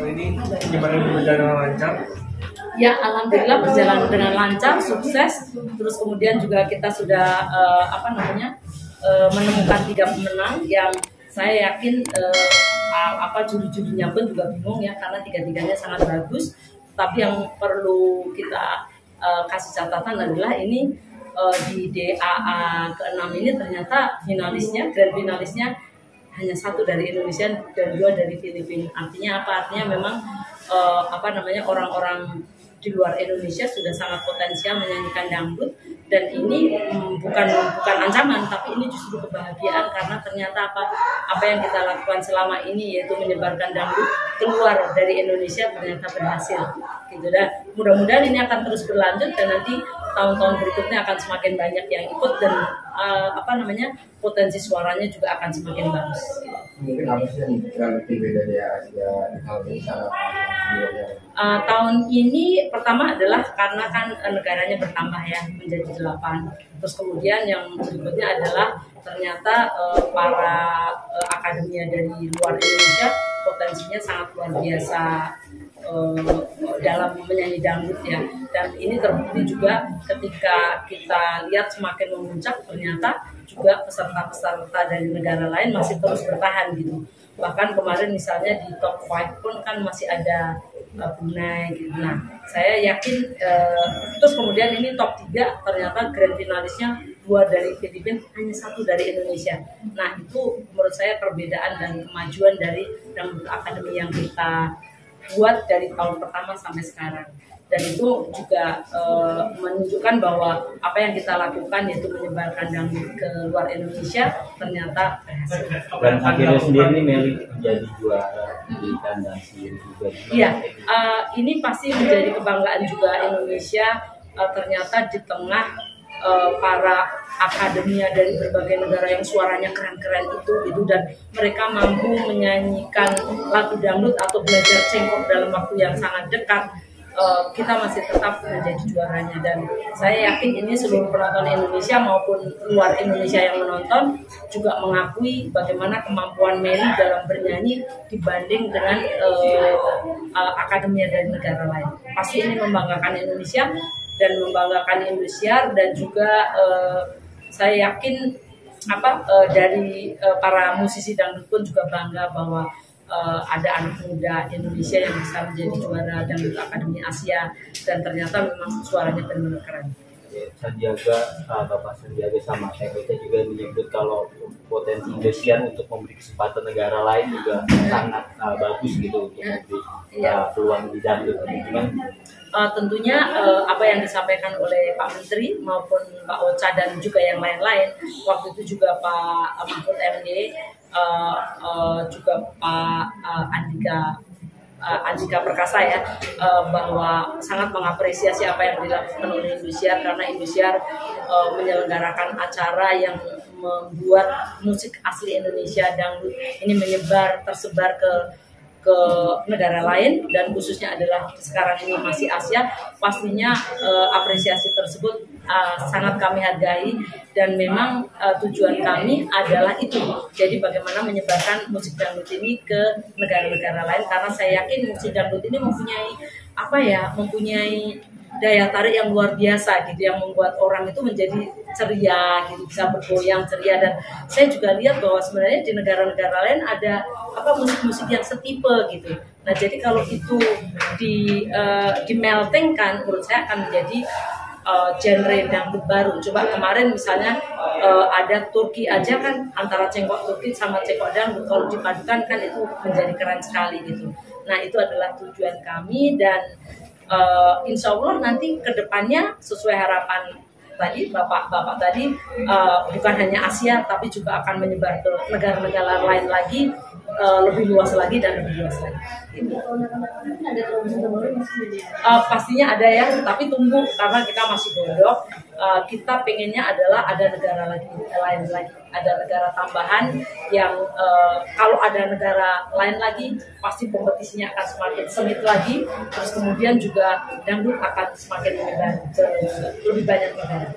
tahun ini gimana berjalan dengan lancar? Ya, alhamdulillah berjalan dengan lancar, sukses. Terus kemudian juga kita sudah menemukan 3 pemenang yang saya yakin juri-jurinya pun juga bingung ya, karena 3-tiganya sangat bagus. Tapi yang perlu kita kasih catatan adalah ini di DAA ke-6 ini ternyata grand finalisnya hanya 1 dari Indonesia dan 2 dari Filipina. Artinya apa? Artinya memang orang-orang di luar Indonesia sudah sangat potensial menyanyikan dangdut, dan ini bukan ancaman, tapi ini justru kebahagiaan, karena ternyata apa yang kita lakukan selama ini, yaitu menyebarkan dangdut keluar dari Indonesia, ternyata berhasil gitu. Dan mudah-mudahan ini akan terus berlanjut, dan nanti tahun-tahun berikutnya akan semakin banyak yang ikut, dan potensi suaranya juga akan semakin bagus. Mungkin apa sih yang lebih beda dari Asia di tahun ini sama tahun ini pertama adalah karena kan negaranya bertambah ya, menjadi 8. Terus kemudian yang berikutnya adalah ternyata para akademia dari luar Indonesia potensinya sangat luar biasa dalam menyanyi dangdut ya. Dan ini terbukti juga ketika kita lihat semakin memuncak, ternyata juga peserta-peserta dari negara lain masih terus bertahan gitu. Bahkan kemarin misalnya di top 5 pun kan masih ada Brunei gitu. Nah, saya yakin terus kemudian ini top 3 ternyata grand finalisnya 2 dari Filipina, hanya 1 dari Indonesia. Nah, itu menurut saya perbedaan dan kemajuan dari Dangdut Academy yang kita buat dari tahun pertama sampai sekarang. Dan itu juga menunjukkan bahwa apa yang kita lakukan, yaitu menyebarkan dangdut ke luar Indonesia, ternyata berhasil. Dan akhirnya sendiri Meli menjadi juara di kandang sendiri juga. Iya, ini pasti menjadi kebanggaan juga Indonesia. Ternyata di tengah para akademia dari berbagai negara yang suaranya keren-keren itu gitu, dan mereka mampu menyanyikan lagu dangdut atau belajar cengkok dalam waktu yang sangat dekat. Kita masih tetap menjadi juaranya, dan saya yakin ini seluruh penonton Indonesia maupun luar Indonesia yang menonton juga mengakui bagaimana kemampuan Meli dalam bernyanyi dibanding dengan akademia dari negara lain. Pasti ini membanggakan Indonesia dan membanggakan Indosiar, dan juga saya yakin dari para musisi dangdut pun juga bangga bahwa ada anak muda Indonesia yang bisa menjadi juara Dangdut Akademi Asia, dan ternyata memang suaranya benar-benar keren. Sandiaga, Bapak Sandiaga sama TKT juga menyebut kalau potensi Indosiar untuk memberi kesempatan negara lain juga sangat bagus gitu untuk memberi peluang di dangdut. Tentunya apa yang disampaikan oleh Pak Menteri maupun Pak Ocha dan juga yang lain-lain, waktu itu juga Pak Mahfud MD, juga Pak Andika Perkasa ya, bahwa sangat mengapresiasi apa yang dilakukan oleh Indosiar, karena Indosiar menyelenggarakan acara yang membuat musik asli Indonesia dangdut ini tersebar ke negara lain, dan khususnya adalah sekarang ini masih Asia. Pastinya apresiasi tersebut sangat kami hargai, dan memang tujuan kami adalah itu. Jadi bagaimana menyebarkan musik dangdut ini ke negara-negara lain, karena saya yakin musik dangdut ini mempunyai daya tarik yang luar biasa gitu, yang membuat orang itu menjadi ceria gitu, bisa bergoyang ceria. Dan saya juga lihat bahwa sebenarnya di negara-negara lain ada musik-musik yang setipe gitu. Nah, jadi kalau itu di meltingkan, menurut saya akan menjadi genre dangdut baru. Coba kemarin misalnya ada Turki aja kan, antara cengkok Turki sama cengkok dangdut, kalau dipadukan kan itu menjadi keren sekali gitu. Nah, itu adalah tujuan kami, dan insya Allah nanti kedepannya sesuai harapan tadi Bapak tadi, bukan hanya Asia tapi juga akan menyebar ke negara-negara lain lagi, lebih luas lagi dan lebih luas lagi. Pastinya ada ya, tapi tunggu, karena kita masih bodoh. Kita pengennya adalah ada negara lain lagi, ada negara tambahan yang kalau ada negara lain lagi pasti kompetisinya akan semakin sengit lagi. Terus kemudian juga dangdut akan semakin menyebar ke lebih banyak negara.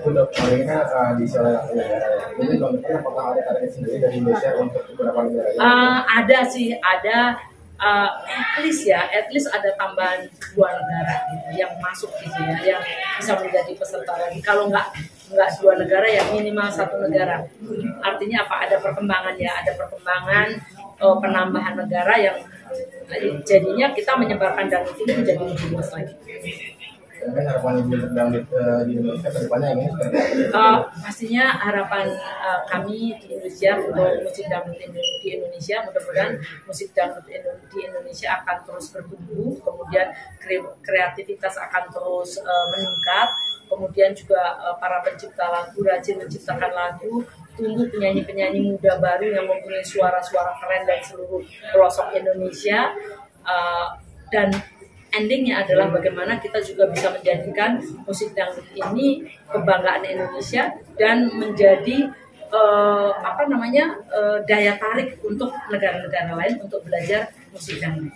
Untuk Marina di salah satu negara, jadi apakah ada target sendiri dari Indonesia untuk beberapa negara? Ada sih, ada. at least ada tambahan 2 negara gitu, yang masuk gitu ya, yang bisa menjadi peserta lagi. Kalau nggak 2 negara ya minimal 1 negara. Artinya apa? Ada perkembangan ya, ada perkembangan penambahan negara yang jadinya kita menyebarkan dangdut ini menjadi lebih luas lagi. Kan harapan ibu untuk dangdut di Indonesia ke depannya ini seperti apa? Pastinya harapan kami di Indonesia untuk musik dangdut di Indonesia, mudah-mudahan musik dangdut di Indonesia akan terus bertumbuh, kemudian kreativitas akan terus meningkat, kemudian juga para pencipta lagu rajin menciptakan lagu, tumbuh penyanyi-penyanyi muda baru yang mempunyai suara-suara keren dari seluruh pelosok Indonesia, dan endingnya adalah bagaimana kita juga bisa menjadikan musik dangdut ini kebanggaan Indonesia dan menjadi daya tarik untuk negara-negara lain untuk belajar musik dangdut.